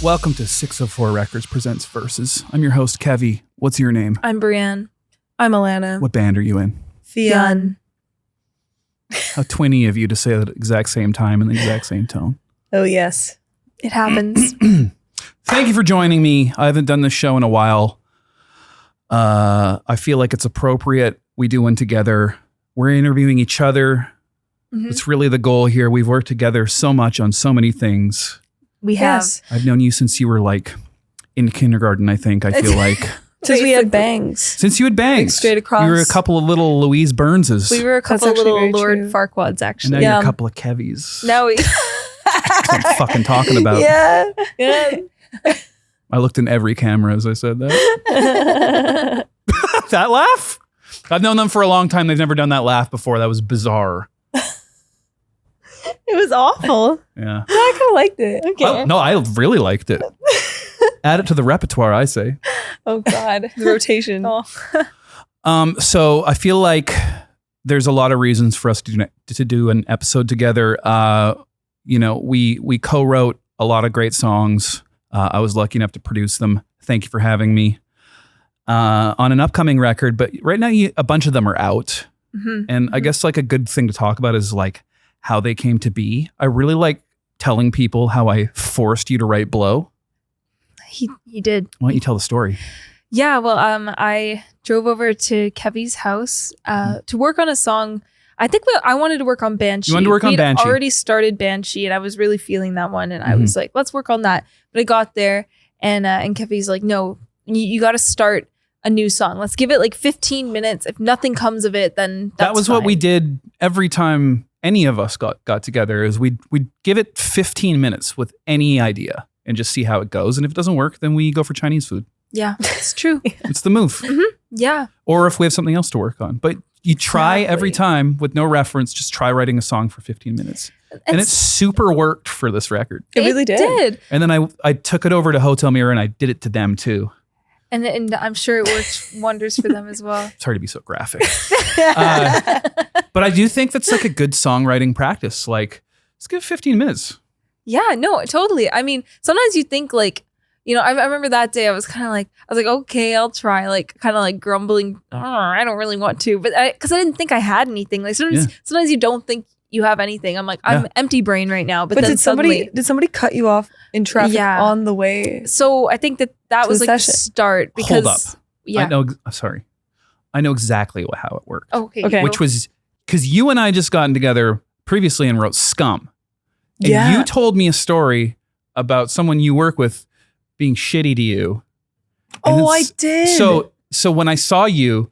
Welcome to 604 Records Presents Verses. I'm your host, Kevvy. What's your name? I'm Brianne. I'm Alanna. What band are you in? Fionn. How twinny of you to say that at the exact same time in the exact same tone. Oh, yes. It happens. Thank you for joining me. I haven't done this show in a while. I feel like it's appropriate. We do one together. We're interviewing each other. Mm-hmm. It's really the goal here. We've worked together so much on so many things. We have. Yes. I've known you since you were like in kindergarten, I think. I feel like. Since we had bangs. Since you had bangs. Straight across. You were a couple of little Louise Burnses. We were a couple actually little very Lord true. Farquads, And actually. now Yeah. you're a couple of Kevvies. Now we... That's what I'm fucking talking about. Yeah. I looked in every camera as I said that. That laugh? I've known them for a long time. They've never done that laugh before. That was bizarre. It was awful. Yeah. I kind of liked it. Oh, no, I really liked it. Add it to the repertoire, I say. Oh, God. The rotation. So I feel like there's a lot of reasons for us to do an episode together. We co-wrote a lot of great songs. I was lucky enough to produce them. Thank you for having me on an upcoming record. But right now, a bunch of them are out. Mm-hmm. And I guess like a good thing to talk about is like how they came to be. I really like telling people how I forced you to write Blow. He did. Why don't you tell the story? Yeah, well, I drove over to Kevvy's house to work on a song. I think I wanted to work on Banshee. You wanted to work on We'd Banshee. already started Banshee, and I was really feeling that one. And I was like, let's work on that. But I got there, and Kevvy's like, no, you got to start a new song. Let's give it like 15 minutes. If nothing comes of it, then that's That was what fine. we did every time any of us got together is we'd give it 15 minutes with any idea and just see how it goes. And if it doesn't work, then we go for Chinese food. Yeah, it's true. It's the move. Yeah. Or if we have something else to work on. But you try every time with no reference, just try writing a song for 15 minutes. And it super worked for this record. It really did. And then I took it over to Hotel Mirror and I did it to them too. And I'm sure it worked wonders for them as well. Sorry to be so graphic. But I do think that's like a good songwriting practice. Like, let's give 15 minutes. Yeah, no, totally. I mean, sometimes you think like, I remember that day I was like, okay, I'll try, like kind of like grumbling. Oh, I don't really want to, but because I didn't think I had anything. Like sometimes you don't think you have anything. I'm like, I'm empty brain right now. But then did somebody cut you off in traffic on the way? So I think that was like the start because Hold up. Yeah. I know exactly how it worked. Okay. Which was because you and I just gotten together previously and wrote Scum. And you told me a story about someone you work with being shitty to you. And I did. So when I saw you,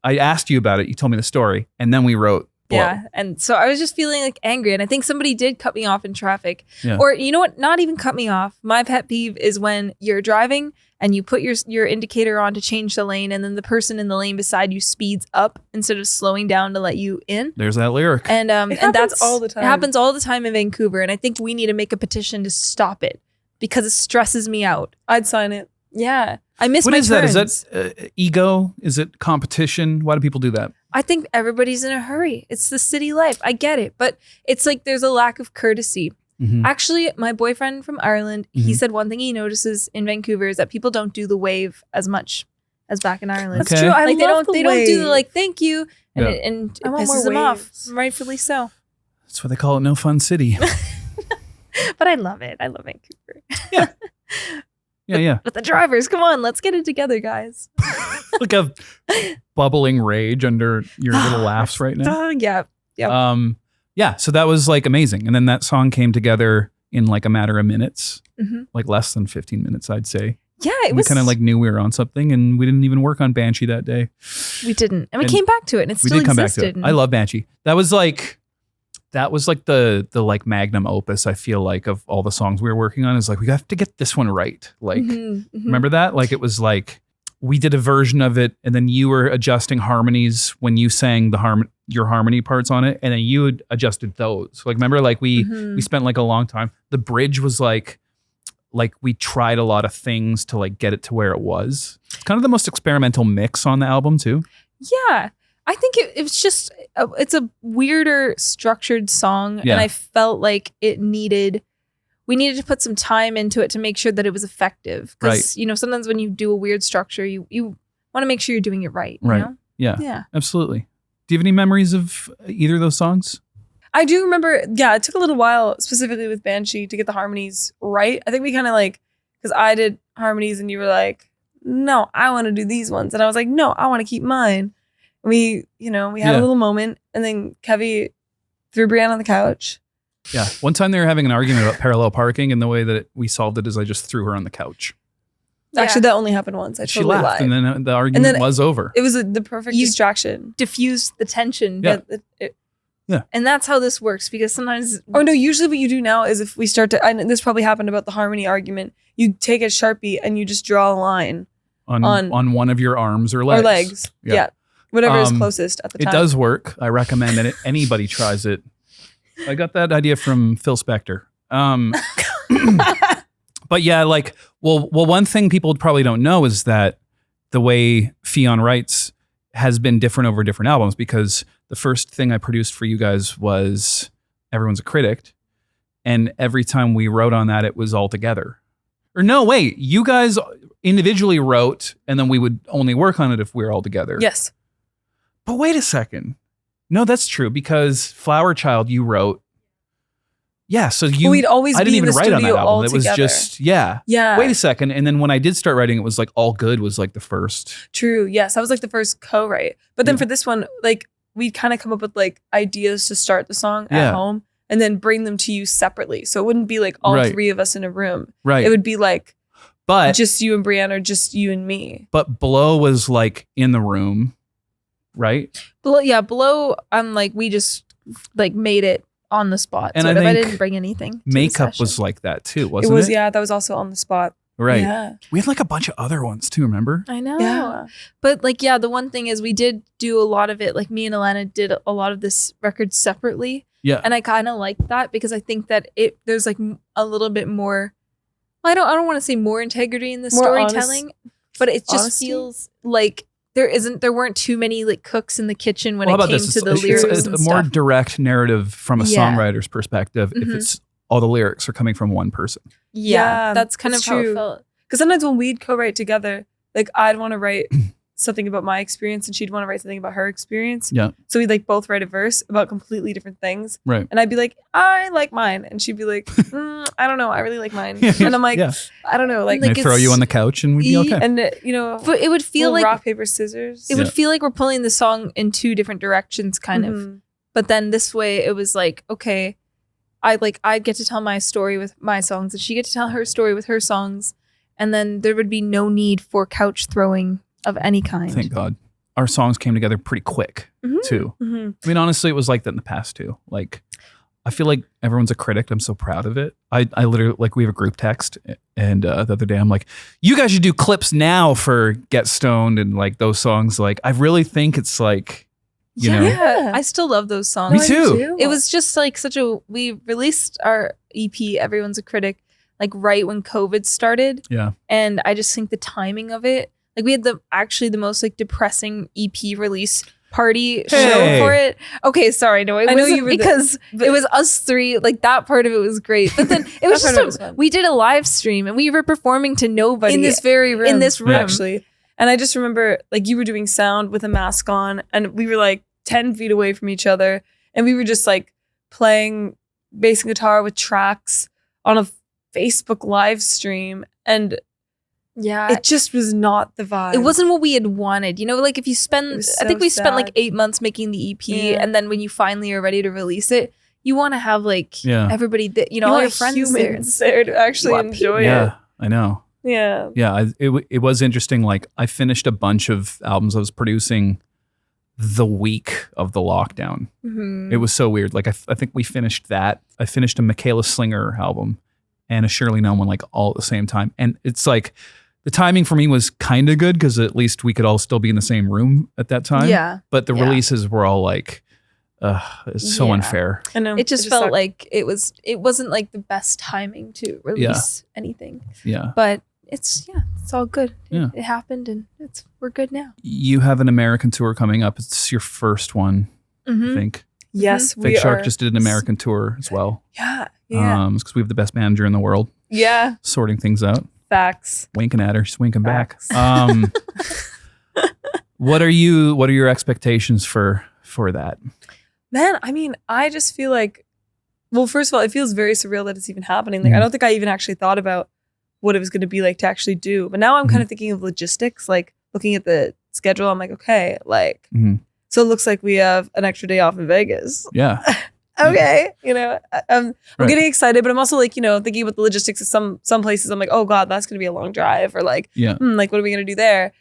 I asked you about it. You told me the story. And then we wrote Blow. Yeah. And so I was just feeling like angry. And I think somebody did cut me off in traffic. Yeah. Or you know what? Not even cut me off. My pet peeve is when you're driving and you put your indicator on to change the lane, and then the person in the lane beside you speeds up instead of slowing down to let you in. There's that lyric. And that's all the time. It happens all the time in Vancouver, and I think we need to make a petition to stop it because it stresses me out. I'd sign it. Yeah, I miss What my is turns. that? Is that ego? Is it competition? Why do people do that? I think everybody's in a hurry. It's the city life. I get it, but it's like there's a lack of courtesy. Mm-hmm. Actually, my boyfriend from Ireland, he said one thing he notices in Vancouver is that people don't do the wave as much as back in Ireland. That's true. I Like love they don't do the like thank you, and Yeah. it I want pisses more them off, waves. rightfully so. That's why they call it No Fun City. But I love it. I love Vancouver. Yeah. But the drivers, come on, let's get it together, guys. Like a bubbling rage under your little laughs right now. Yeah. So that was like amazing. And then that song came together in like a matter of minutes, like less than 15 minutes, I'd say. Yeah, We kind of like knew we were on something, and we didn't even work on Banshee that day. We didn't. And we came back to it, and it We still did come existed. back to it. I love Banshee. That was like the like magnum opus, I feel like, of all the songs we were working on. Is like, we have to get this one right. Like, remember that? Like, it was like we did a version of it, and then you were adjusting harmonies when you sang your harmony parts on it, and then you had adjusted those. Like, remember, like we spent like a long time. The bridge was like we tried a lot of things to like get it to where it was. It's kind of the most experimental mix on the album too. Yeah. I think it's just, it's a weirder structured song. Yeah. And I felt like it needed we needed to put some time into it to make sure that it was effective. Because, you know, sometimes when you do a weird structure, you want to make sure you're doing it right. You know? Yeah. Absolutely. Do you have any memories of either of those songs? I do remember, it took a little while, specifically with Banshee, to get the harmonies right. I think we kind of like, because I did harmonies and you were like, no, I want to do these ones. And I was like, no, I want to keep mine. And we had a little moment, and then Kevvy threw Brianne on the couch. Yeah. One time they were having an argument about parallel parking, and the way that we solved it is I just threw her on the couch. Actually, that only happened once. She laughed, and then the argument was over. It was the perfect distraction. Diffused the tension. Yeah. Yeah. And that's how this works, because sometimes... Oh, no, usually what you do now is if we start to... And this probably happened about the harmony argument. You take a Sharpie and you just draw a line. On one of your arms or legs. Or legs. Yeah. Whatever is closest at the time. It does work. I recommend that anybody tries it. I got that idea from Phil Spector. But yeah, like, well, one thing people probably don't know is that the way Fionn writes has been different over different albums, because the first thing I produced for you guys was Everyone's a Critic. And every time we wrote on that, it was all together. Or no, wait, you guys individually wrote, and then we would only work on it if we were all together. Yes. But wait a second. No, that's true, because Flower Child you wrote. Yeah, so we'd always I didn't be even in the write on that studio album. all It was together. just, yeah. Wait a second. And then when I did start writing, it was like All Good was like the first. True. Yes. I was like the first co-write. But then for this one, like we'd kind of come up with like ideas to start the song at home and then bring them to you separately. So it wouldn't be like all three of us in a room. Right. It would be like just you and Brianne, or just you and me. But Blow was like in the room, right? Blow, like we just like made it on the spot. And I think didn't bring anything. Makeup was like that too, wasn't it? It was, yeah, that was also on the spot. Right. Yeah. We had like a bunch of other ones too, remember? I know. Yeah. But like, the one thing is we did do a lot of it. Like me and Alanna did a lot of this record separately. Yeah. And I kind of like that, because I think that there's like a little bit more, I don't want to say more integrity in the storytelling, but it just feels like there weren't too many like cooks in the kitchen when it came to the lyrics it's and a more stuff. direct narrative from a songwriter's perspective if it's all the lyrics are coming from one person. Yeah, that's kind of how it felt. Because sometimes when we'd co-write together, like I'd want to write something about my experience and she'd want to write something about her experience. Yeah. So we'd like both write a verse about completely different things. Right. And I'd be like, I like mine. And she'd be like, I don't know. I really like mine. And I'm like, I don't know. Like they throw you on the couch and we'd be okay. And but it would feel like rock, paper, scissors. It would feel like we're pulling the song in two different directions kind of. But then this way it was like, okay, I get to tell my story with my songs and she get to tell her story with her songs. And then there would be no need for couch throwing of any kind. Thank God. Our songs came together pretty quick too. I mean, honestly, it was like that in the past too. Like, I feel like Everyone's a Critic. I'm so proud of it. I literally, like, we have a group text, and the other day I'm like, you guys should do clips now for Get Stoned and like those songs. Like, I really think it's like, you know. Yeah, I still love those songs. Me too. It was just like we released our EP, Everyone's a Critic, like right when COVID started. Yeah. And I just think the timing of it, like we had the most like depressing EP release party show for it. Okay, sorry, no, it wasn't because it was us three. Like that part of it was great, but then it was just we did a live stream and we were performing to nobody in this very room. In this room, actually. And I just remember like you were doing sound with a mask on, and we were like 10 feet away from each other, and we were just like playing bass and guitar with tracks on a Facebook live stream, and it just was not the vibe. It wasn't what we had wanted. You know, like if you spend, I think we spent like 8 months making the EP, and then when you finally are ready to release it, you want to have like everybody that, you know, all your friends there to actually enjoy it. Yeah, I know. Yeah. Yeah, it was interesting. Like I finished a bunch of albums I was producing the week of the lockdown. It was so weird. Like I think we finished that. I finished a Michaela Slinger album and a Shirley Nunn one like all at the same time. And it's like the timing for me was kind of good because at least we could all still be in the same room at that time. Yeah. But the releases were all like, it's so unfair. I know. It just felt like it wasn't like the best timing to release anything. Yeah. But it's all good. Yeah. It happened and we're good now. You have an American tour coming up. It's your first one, I think. Yes, Fake we Shark are. just did an American tour as well. Yeah. Yeah. Because we have the best manager in the world, Yeah. sorting things out. Facts. Winking at her, she's winking Facts. back. What are your expectations for that? Man, I mean, I just feel like, well, first of all, it feels very surreal that it's even happening. Like, I don't think I even actually thought about what it was going to be like to actually do. But now I'm kind of thinking of logistics, like looking at the schedule. I'm like, okay, like, so it looks like we have an extra day off in Vegas. Yeah. Okay. You know, I'm Right. getting excited, but I'm also like, you know, thinking about the logistics of some places. I'm like, oh God, that's going to be a long drive, or like, Yeah. like, what are we going to do there?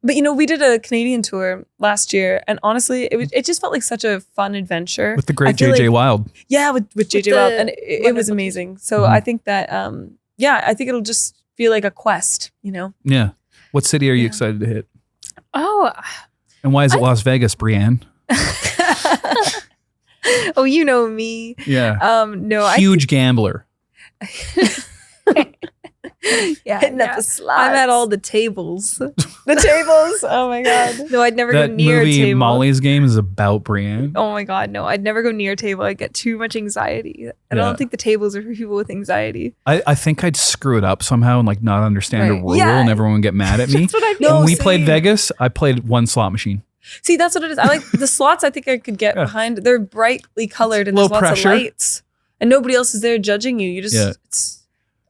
But you know, we did a Canadian tour last year, and honestly, it just felt like such a fun adventure With the great I feel JJ like- Wild. Yeah, with JJ the Wild, and it was wonderful amazing. So Mhm. I think that, I think it'll just feel like a quest, you know. Yeah. What city are you Yeah. excited to hit? Oh, And why is it Las Vegas, Brianne? oh, you know me. Yeah. No, Huge gambler. yeah, Hitting up yeah. the slots. I'm at all the tables. the tables. Oh my God. No, I'd never That go near a movie table. Molly's Game is about Brianne. Oh my God, no, I'd never go near a table. I'd get too much anxiety. I Yeah. don't think the tables are for people with anxiety. I think I'd screw it up somehow and like not understand a Right. rule Yeah. and everyone would get mad at me. That's what I No, when we played same. Vegas, I played one slot machine. See, that's what it is. I like the slots. I think I could get Yeah. behind. They're brightly colored and Low there's lots pressure. of lights, and nobody else is there judging you. You just, Yeah. it's,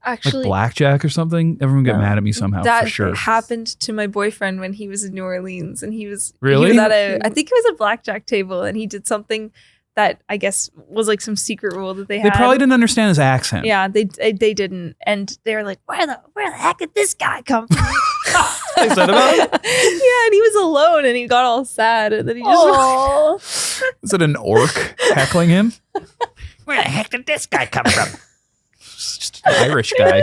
Like Actually, blackjack or something. Everyone get No. mad at me somehow that for sure. happened to my boyfriend when he was in New Orleans, and he was Really? he was at I think it was a blackjack table, and he did something that I guess was like some secret rule that they They had. probably didn't understand his accent. Yeah, they didn't, and they were like, "Where the heck did this guy come from?" They said about him? Yeah, and he was alone, and he got all sad, and then he just. oh, Is it an orc heckling him? Where the heck did this guy come from? It's just an Irish guy.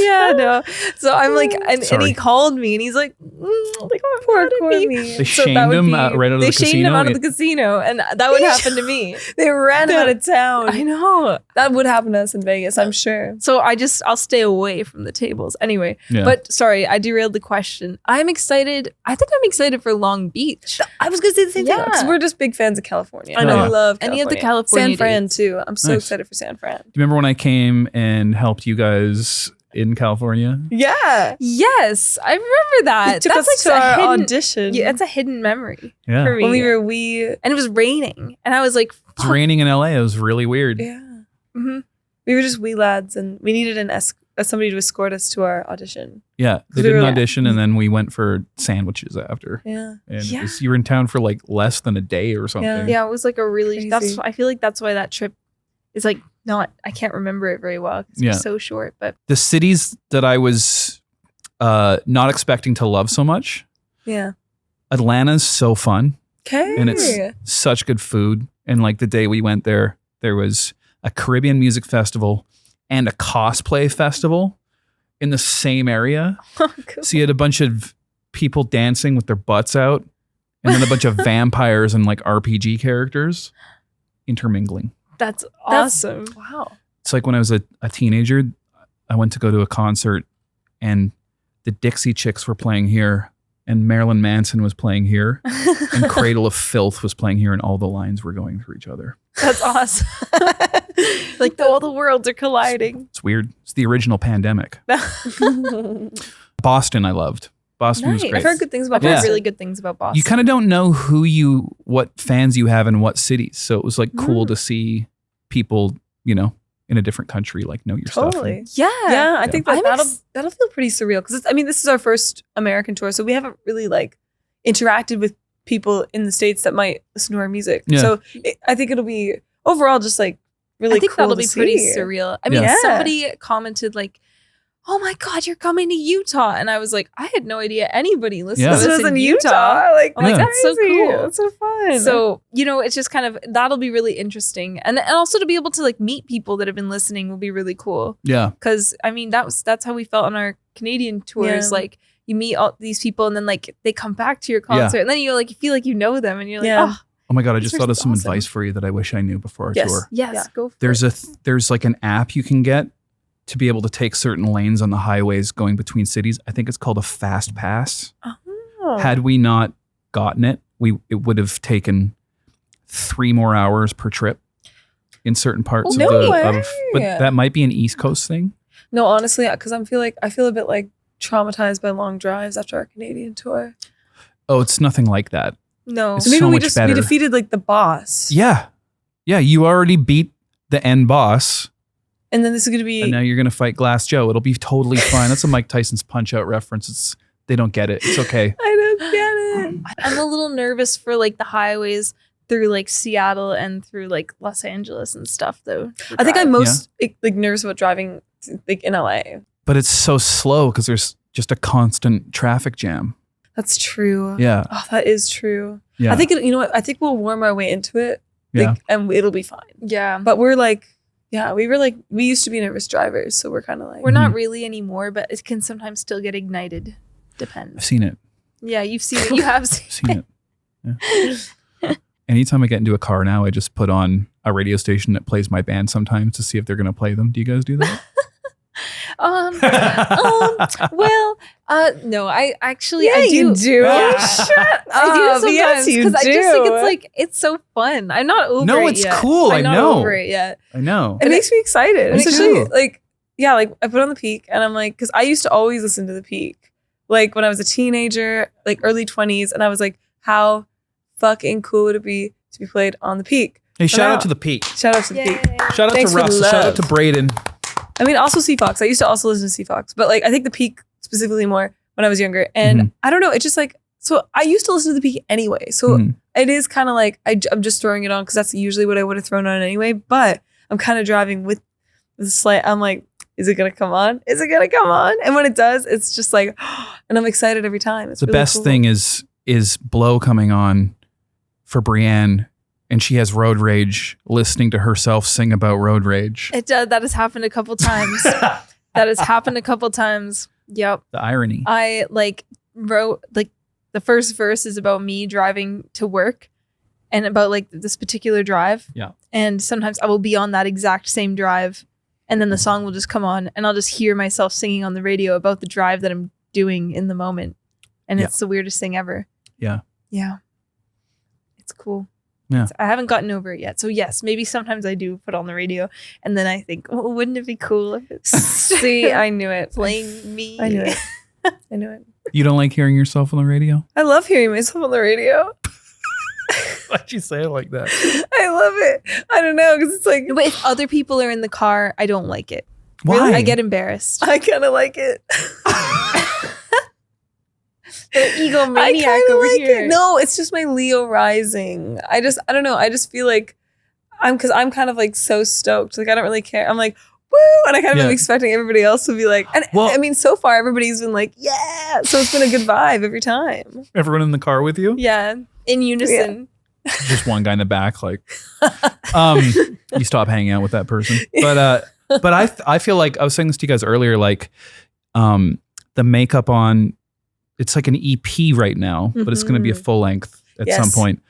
Yeah, no. So I'm like, and Sorry. he called me, and he's like, poor mad at Corny. me." They So that shamed would him be- right out of they the shamed casino. him out of the casino, and that would happen to me. They ran him out of town. I know. That would happen to us in Vegas, I'm sure. So I'll stay away from the tables anyway. Yeah. But sorry, I derailed the question. I'm excited. I think I'm excited for Long Beach. I was gonna say the same thing Yeah. because we're just big fans of California. I know. I love Any of the California. California San Fran dates. too. I'm so Nice. excited for San Fran. Do you remember when I came and helped you guys in California? Yeah, Yes, I remember that. you took That's us like to a our hidden, audition. Yeah, it's a hidden memory Yeah. for me. when we and it was raining, and I was like, It's raining in LA. It was really weird. yeah. hmm We were just wee lads, and we needed somebody to escort us to our audition. Yeah. They We did an were- audition and then we went for sandwiches after. Yeah, And Yeah. you were in town for like less than a day or something. Yeah, it was like a really. That's. Crazy. I feel like that's why that trip is like not. I can't remember it very well because Yeah. it was so short. But The cities that I was not expecting to love so much, yeah. Atlanta's so fun Okay, and it's such good food. And like the day we went there, there was a Caribbean music festival and a cosplay festival in the same area. cool. So you had a bunch of people dancing with their butts out and then a bunch of vampires and like RPG characters intermingling. That's awesome. wow. It's like when I was a teenager, I went to go to a concert and the Dixie Chicks were playing here and Marilyn Manson was playing here and Cradle of Filth was playing here and all the lines were going through each other. That's awesome. Like all the worlds are colliding. It's weird. It's the original pandemic. Boston I loved. Boston was Nice. great. I've heard good things about I've heard Yeah. really good things about Boston. You kind of don't know what fans you have in what cities. So it was like cool to see people, in a different country, like know your stuff. Totally. yeah. Yeah, I think that I'm that'll feel pretty surreal because this is our first American tour, so we haven't really like interacted with people in the States that might listen to our music. Yeah. So I think it'll be overall just like really I think cool that'll to be pretty see. surreal. I mean, Yeah. somebody commented like, "Oh my God, you're coming to Utah," and I was like, I had no idea anybody listened Yeah. to This this was in in Utah. Utah. Like, I'm like, Yeah. that's so crazy. cool. That's so fun. So, it's just kind of, that'll be really interesting. And also to be able to like meet people that have been listening will be really cool. Yeah. Cause I mean, that's how we felt on our Canadian tours. Yeah. Like you meet all these people and then like they come back to your concert and then you feel like you know them and you're like, Yeah. oh, Oh my God. I just This thought of was some awesome. advice for you that I wish I knew before our Yes. tour. yes, Yeah. go for There's it. there's like an app you can get to be able to take certain lanes on the highways going between cities. I think it's called a fast pass. Oh. Had we not gotten it, it would have taken 3 more hours per trip in certain parts No way. but that might be an East Coast thing. No, honestly, because I feel a bit like traumatized by long drives after our Canadian tour. Oh, it's nothing like that. No. It's So maybe so we much better. we defeated like the boss. Yeah. Yeah, you already beat the end boss, And then this is gonna be and now you're going to fight Glass Joe. It'll be totally fine. That's a Mike Tyson's Punch-Out reference. They don't get it. It's okay. I don't get it. I'm a little nervous for like the highways through like Seattle and through like Los Angeles and stuff though. I think I'm most like nervous about driving like in LA. But it's so slow because there's just a constant traffic jam. That's true. Yeah. Oh, that is true. Yeah. I think you know what? I think we'll warm our way into it. Like, Yeah. and it'll be fine. Yeah. But we're like, yeah, we used to be nervous drivers, so we're kind of like We're not really anymore, but it can sometimes still get ignited. I've Depends. seen it. Yeah, you've seen it. You have seen I've seen it. Yeah. Anytime I get into a car now, I just put on a radio station that plays my band sometimes to see if they're going to play them. Do you guys do that? Well, no, I actually, Yeah, I do. you do. Yeah. Shut I do up. sometimes Yes, you because I just think do. it's like it's so fun. I'm not over No, it it's yet. cool. I I'm not know. over it yet. I know. It makes me excited. Me Especially too. like, yeah, like I put on the Peak and I'm like, because I used to always listen to the Peak. Like when I was a teenager, like early 20s, and I was like, how fucking cool would it be to be played on the Peak? Hey, shout now- out to the Peak. Shout out to the Yay. Peak. Shout out Thanks to for the Russ. Shout out love. to Braden. I mean, also Seafox. I used to also listen to Seafox, but like I think the Peak specifically more when I was younger. And Mhm. I don't know, it's just like, so I used to listen to the Peak anyway. So Mhm. it is kind of like I'm just throwing it on because that's usually what I would have thrown on anyway. But I'm kind of driving with the slight. I'm like, is it gonna come on? Is it gonna come on? And when it does, it's just like, and I'm excited every time. It's The really best cool. thing is Blow coming on for Brianne, and she has road rage listening to herself sing about road rage. It does. That has happened a couple times. That has happened a couple times. Yep. The irony. I like wrote like the first verse is about me driving to work and about like this particular drive. Yeah. And sometimes I will be on that exact same drive and then the song will just come on and I'll just hear myself singing on the radio about the drive that I'm doing in the moment. And Yeah. it's the weirdest thing ever. Yeah. Yeah. It's cool. Yeah. I haven't gotten over it yet. So yes, maybe sometimes I do put on the radio and then I think, well, wouldn't it be cool if it's See, I knew it. playing me? I knew it. I knew it. You don't like hearing yourself on the radio? I love hearing myself on the radio. Why'd you say it like that? I love it. I don't know because it's like But if other people are in the car, I don't like it. Why? Really? I get embarrassed. I kind of like it. The egomaniac I kinda over like here. it. No, it's just my Leo rising. I don't know. I just feel like I'm kind of like so stoked. Like I don't really care. I'm like, woo, and I kind of Yeah. am expecting everybody else to be like, and Well- I mean, so far everybody's been like, yeah. So it's been a good vibe every time. Everyone in the car with you? Yeah, in unison. Just one guy in the back, like, you stop hanging out with that person. But I feel like I was saying this to you guys earlier, like, the makeup on, it's like an EP right now, but it's going to be a full length at some Yes. point.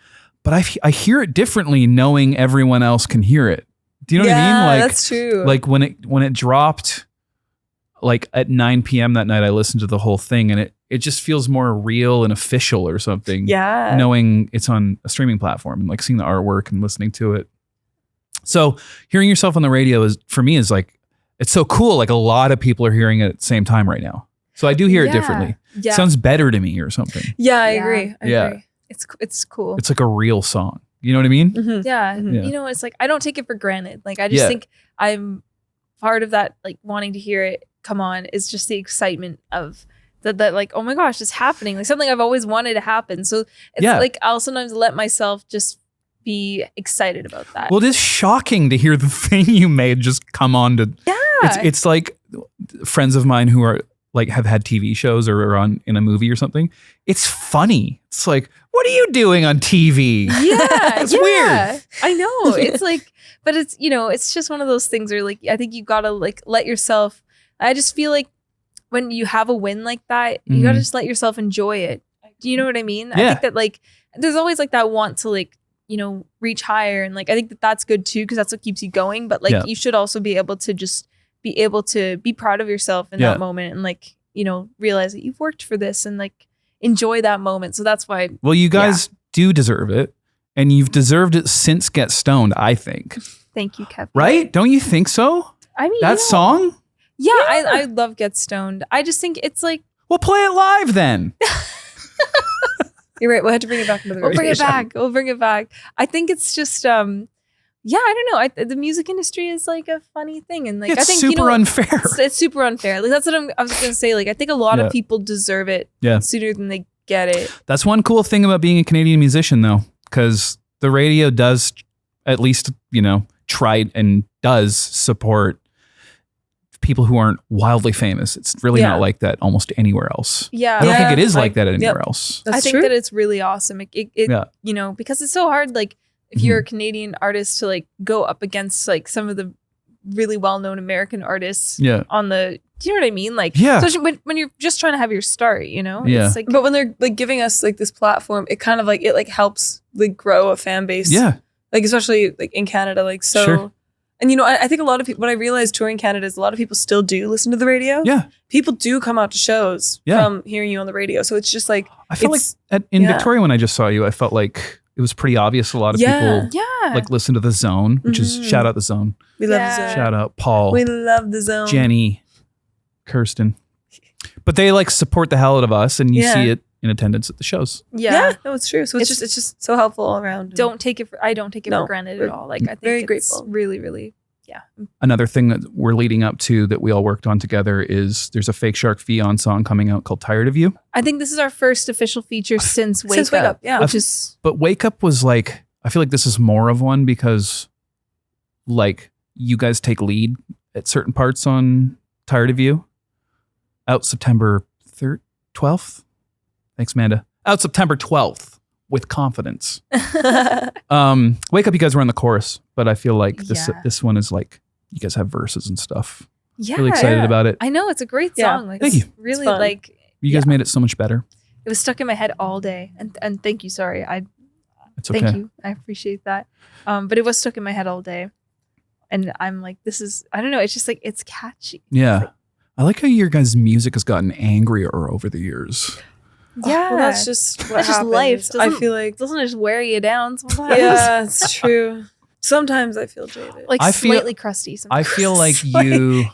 But I hear it differently knowing everyone else can hear it. Do you know what I mean? Like, that's true. like when it dropped, like at 9 p.m. that night, I listened to the whole thing and it just feels more real and official or something. yeah. Knowing it's on a streaming platform and like seeing the artwork and listening to it. So hearing yourself on the radio is, for me, is like, it's so cool. Like a lot of people are hearing it at the same time right now. So I do hear it Yeah. differently. Yeah. Sounds better to me or something. Yeah, I Yeah. agree. I Yeah. agree. It's cool. It's like a real song. You know what I mean? Mhm. Yeah. Mhm. Yeah. You know, it's like I don't take it for granted. Like I just Yeah. think I'm part of that, like wanting to hear it come on is just the excitement of that like, oh my gosh, it's happening. Like something I've always wanted to happen. So it's Yeah. like I'll sometimes let myself just be excited about that. Well, it is shocking to hear the thing you made just come on to. yeah. It's like friends of mine who are like have had TV shows or are on in a movie or something. It's funny. It's like, what are you doing on TV? Yeah, It's yeah. weird. I know. It's like, but it's, you know, it's just one of those things where like, I think you gotta like let yourself, I just feel like when you have a win like that, you gotta Mhm. just let yourself enjoy it. Do you know what I mean? I Yeah. think that like, there's always like that want to like, you know, reach higher. And like, I think that that's good too, because that's what keeps you going. But like, Yeah. you should also be able to just be able to be proud of yourself in Yeah. that moment and like, you know, realize that you've worked for this and like enjoy that moment. So that's why Well, you guys do deserve it. And you've deserved it since Get Stoned, I think. Thank you, Kevvy. Right? Don't you think so? I mean, That song? Yeah, I love Get Stoned. I just think it's like, Well, play it live then. You're right. We'll have to bring it back into the we'll bring it radio. back. We'll bring it back. I think it's just, I don't know. The music industry is like a funny thing. And like, It's I think, super unfair. It's super unfair. Like, that's what I was going to say. Like, I think a lot of people deserve it sooner than they get it. That's one cool thing about being a Canadian musician, though, because the radio does at least, try and does support people who aren't wildly famous. It's really not like that almost anywhere else. Yeah. I don't think it is like that anywhere else. That's I think true. that it's really awesome. It because it's so hard, like, if you're a Canadian artist to like go up against like some of the really well-known American artists on the, do you know what I mean? Like, especially when you're just trying to have your start, It's like, but when they're like giving us like this platform, it kind of like, it like helps like grow a fan base. Yeah. Like, especially like in Canada, like, so. Sure. And I think a lot of people, what I realized touring Canada is a lot of people still do listen to the radio. Yeah. People do come out to shows from hearing you on the radio. So it's just like, I feel like in Victoria, when I just saw you, I felt like it was pretty obvious. A lot of people like listen to The Zone, which is shout out The Zone. We love The Zone. Shout out Paul. We love The Zone. Jenny, Kirsten. But they like support the hell out of us, and you see it in attendance at the shows. Yeah, no, it's true. So it's just so helpful all around. I don't take it for granted at all. Like, I think very it's grateful. Really, really, Another thing that we're leading up to that we all worked on together is there's a Fake Shark Fionn song coming out called Tired of You. I think this is our first official feature since Wake Up. Yeah. Which is, But Wake Up was like, I feel like this is more of one because like you guys take lead at certain parts on Tired of You. Out September 12th. Thanks, Amanda. Out September 12th with confidence. Wake Up, you guys were on the chorus, but I feel like this one is like, you guys have verses and stuff. yeah. Really excited about it. I know, it's a great Yeah. song. Like, Thank it's you. really It's fun. like, You guys made it so much better. it was stuck in my head all day. And thank you. Sorry. It's okay. Thank you. I appreciate that. But it was stuck in my head all day. And I'm like, this is, I don't know. It's just like, it's catchy. Yeah. I like how your guys' music has gotten angrier over the years. Yeah. Well, that's just what That's just happens. life. I Doesn't- feel like, Doesn't it just wear you down sometimes? yeah, it's true. Sometimes I feel jaded. Like I feel- slightly crusty I sometimes. feel like you.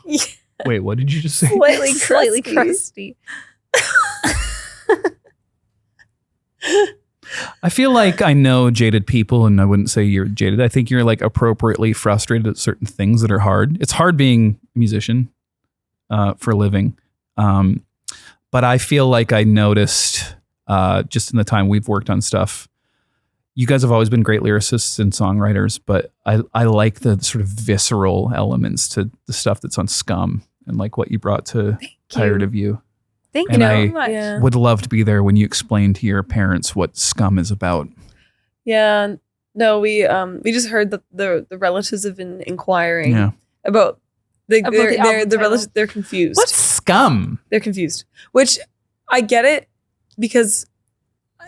Wait, what did you just say? slightly crusty. I feel like I know jaded people, and I wouldn't say you're jaded. I think you're like appropriately frustrated at certain things that are hard. It's hard being a musician for a living. But I feel like I noticed just in the time we've worked on stuff, you guys have always been great lyricists and songwriters, but I like the sort of visceral elements to the stuff that's on Scum and like what you brought to Tired of You. Thank And you I- so much. Yeah. Would love to be there when you explain to your parents what Scum is about. Yeah. No, we just heard that the relatives have been inquiring Yeah. about the album title. relatives. They're confused. What's Scum? They're confused. Which I get it because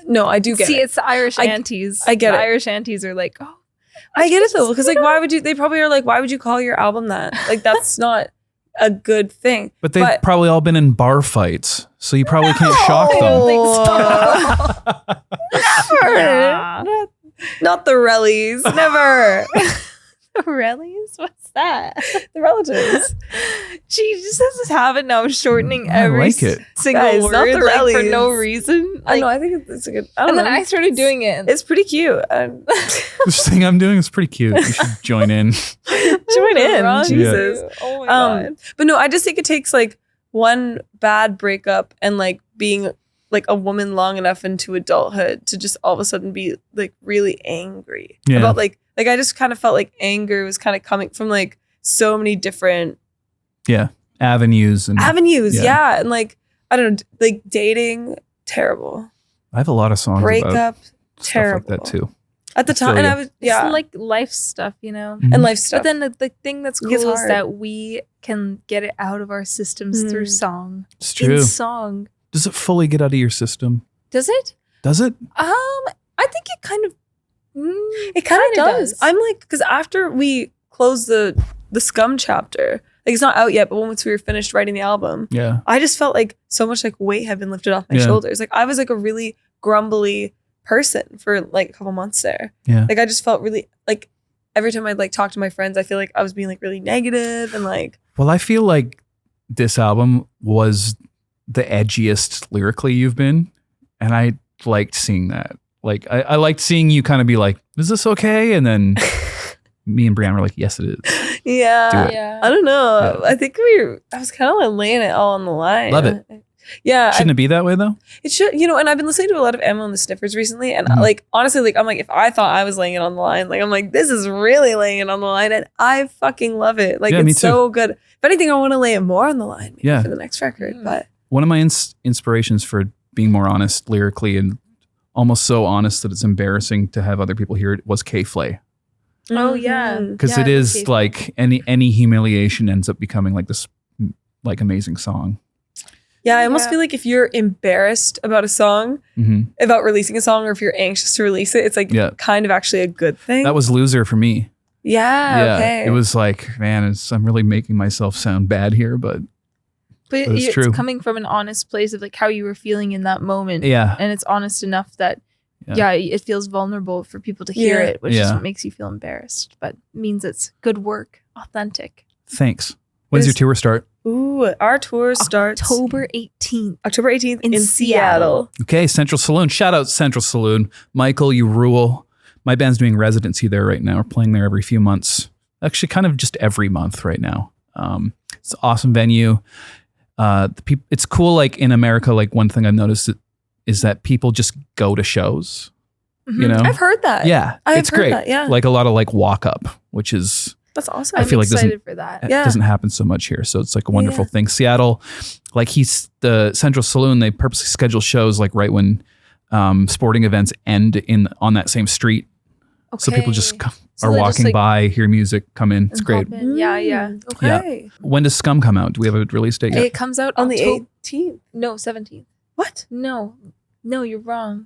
no, I do get See, it. it's the Irish I- aunties. I get the it. Irish aunties are like, oh, I get it though, because like why would you they probably are like, why would you call your album that? Like that's not a good thing. But they've probably all been in bar fights, so you probably can't shock I them. don't think so. Never. Not the Rellies. Never. Rellies? What's that? The relatives. She just has this habit now of shortening I every like it. single Guys, not word the like, for Rellies. no reason. I Like, know, I think it's a good I don't and know. then I started doing it. It's pretty cute. This thing I'm doing is pretty cute. You should join in. Join in. Wrong Jesus. with you? Oh my god. But no, I just think it takes like one bad breakup and like being like a woman long enough into adulthood to just all of a sudden be like really angry Yeah. about like I just kind of felt like anger was kind of coming from like so many different Avenues and avenues. Yeah. Yeah. And like, I don't know, like dating, terrible. I have a lot of songs about Breakup, stuff terrible. like that too. At the I feel time, and you. I was, yeah. It's like life stuff, you know? Mhm. And life stuff. But then the thing that's It gets cool is hard. that we can get it out of our systems through song. It's true. In song. Does it fully get out of your system? Does it? Does it? I think it kind of It kind of kinda does. I'm like, because after we closed the Scum chapter, like it's not out yet, but once we were finished writing the album, Yeah. I just felt like so much like weight had been lifted off my Yeah. shoulders. Like I was like a really grumbly, person for like a couple months there. Yeah. Like I just felt really like every time I'd like talk to my friends, I feel like I was being like really negative and like. Well, I feel like this album was the edgiest lyrically you've been. And I liked seeing that. Like I liked seeing you kind of be like, is this okay? And then me and Brianne were like, yes, it is. Yeah. Do it. Yeah. I don't know. Yeah. I think I was kind of like laying it all on the line. Love it. Yeah. Shouldn't it be that way though? It should, and I've been listening to a lot of Emma and the Sniffers recently. And Mhm. like, honestly, like, I'm like, if I thought I was laying it on the line, like, I'm like, this is really laying it on the line. And I fucking love it. Like, Yeah, me it's too. so good. If anything, I want to lay it more on the line maybe Yeah. for the next record. But One of my inspirations for being more honest lyrically and almost so honest that it's embarrassing to have other people hear it was K-Flay. Oh, yeah. Mhm. Because Yeah, it I is think like any humiliation ends up becoming like this like amazing song. Yeah, I almost Yeah. feel like if you're embarrassed about a song, hmm about releasing a song, or if you're anxious to release it, it's like Yeah. kind of actually a good thing. That was Loser for me. yeah, okay. It was like, man, I'm really making myself sound bad here, but But That's it's true. coming from an honest place of like how you were feeling in that moment. yeah. And it's honest enough that, Yeah. it feels vulnerable for people to hear Yeah. it, which is Yeah. what makes you feel embarrassed, but means it's good work, authentic. Thanks. When's your Is- tour start? Ooh, our tour starts October 18th. October 18th In in Seattle. Okay, Central Saloon. Shout out Central Saloon. Michael, you rule. My band's doing residency there right now. We're playing there every few months. Actually, kind of just every month right now. It's an awesome venue. It's cool. Like in America, like one thing I've noticed is that people just go to shows. You know, I've heard that. yeah, I've it's heard great. that, yeah. Like a lot of like walk up, which is That's awesome. I I'm feel like excited for that. it Yeah. doesn't happen so much here. So it's like a wonderful Yeah. thing. Seattle, like the Central Saloon, they purposely schedule shows like right when sporting events end on that same street. So people just Okay. So are they're walking just, like, by, hear music, come in. It's and great. hop in. Yeah. Okay. When does Scum come out? Do we have a release date yet? It comes out On the October. 18th. No, 17th. What? No, you're wrong.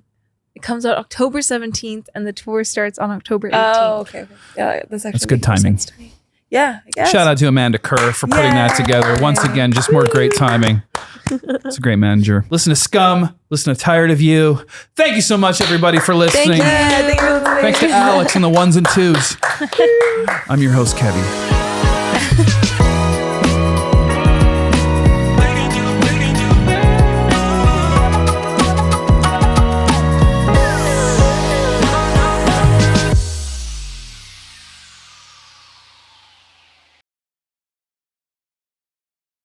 It comes out October 17th and the tour starts on October 18th. Oh, okay. Yeah, that's actually good makes more timing. sense to me. Yeah, I guess. Shout out to Amanda Kerr for putting that together. Once again, just more great timing. It's a great manager. Listen to Scum. Listen to Tired of You. Thank you so much, everybody, for listening. Yeah, thank you for listening. Thanks to Alex and the ones and twos. I'm your host, Kevvy.